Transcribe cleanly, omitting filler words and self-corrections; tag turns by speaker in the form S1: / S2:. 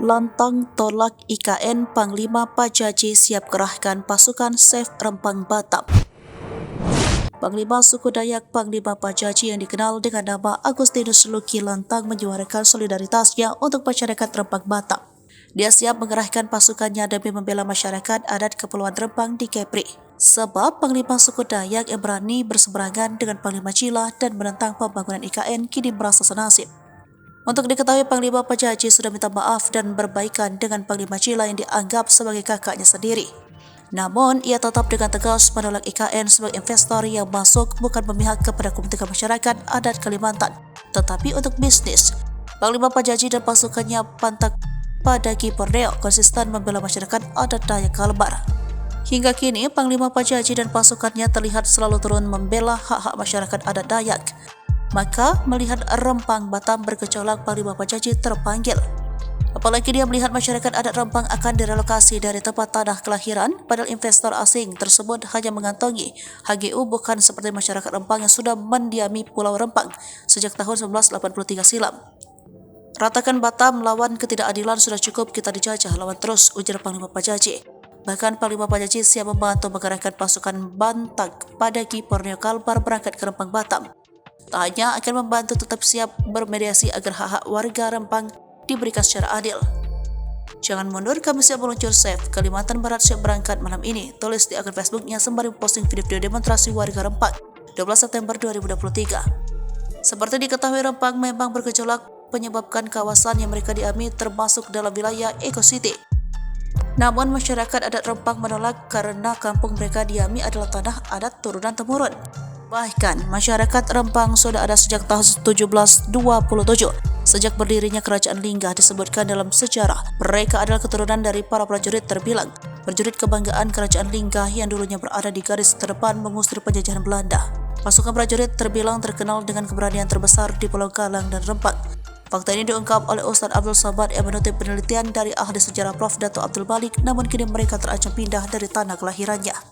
S1: Lantang tolak IKN, Panglima Pajaji siap kerahkan pasukan SAFE Rempang Batam. Panglima suku Dayak Panglima Pajaji yang dikenal dengan nama Agustinus Luki Lantang menyuarakan solidaritasnya untuk masyarakat Rempang Batam. Dia siap mengerahkan pasukannya demi membela masyarakat adat Kepulauan Rempang di Kepri. Sebab Panglima suku Dayak yang berani berseberangan dengan Panglima Cila dan menentang pembangunan IKN kini merasa senasib. Untuk diketahui, Panglima Pajaji sudah minta maaf dan berbaikan dengan Panglima Cila yang dianggap sebagai kakaknya sendiri. Namun, ia tetap dengan tegas menolak IKN sebagai investor yang masuk bukan memihak kepada kepentingan masyarakat adat Kalimantan, tetapi untuk bisnis. Panglima Pajaji dan pasukannya Pantak Padagi Borneo konsisten membela masyarakat adat Dayak Kalbar. Hingga kini, Panglima Pajaji dan pasukannya terlihat selalu turun membela hak-hak masyarakat adat Dayak. Maka, melihat Rempang Batam bergejolak, Panglima Pajaji terpanggil. Apalagi dia melihat masyarakat adat Rempang akan direlokasi dari tempat tanah kelahiran, padahal investor asing tersebut hanya mengantongi HGU, bukan seperti masyarakat Rempang yang sudah mendiami Pulau Rempang sejak tahun 1983 silam. Ratakan Batam lawan ketidakadilan sudah cukup kita dijajah, lawan terus, ujar Panglima Pajaji. Bahkan Panglima Pajaji siap membantu mengerahkan pasukan Bantak Padagi Borneo Kalbar berangkat ke Rempang Batam. Tak hanya akan membantu, tetap siap bermediasi agar hak-hak warga Rempang diberikan secara adil. Jangan mundur, kami siap meluncur SAFE Kalimantan Barat siap berangkat malam ini, tulis di akun Facebooknya sembari posting video-video demonstrasi warga Rempang 12 September 2023. Seperti diketahui, Rempang memang bergejolak menyebabkan kawasan yang mereka diami termasuk dalam wilayah Eco City. Namun masyarakat adat Rempang menolak karena kampung mereka diami adalah tanah adat turun-temurun. Bahkan, masyarakat Rempang sudah ada sejak tahun 1727. Sejak berdirinya Kerajaan Lingga, disebutkan dalam sejarah, mereka adalah keturunan dari para prajurit terbilang. Prajurit kebanggaan Kerajaan Lingga yang dulunya berada di garis terdepan mengusir penjajahan Belanda. Pasukan prajurit terbilang terkenal dengan keberanian terbesar di Pulau Galang dan Rempang. Fakta ini diungkap oleh Ustadz Abdul Somad yang menutip penelitian dari ahli sejarah Prof. Dato Abdul Malik, namun kini mereka terancam pindah dari tanah kelahirannya.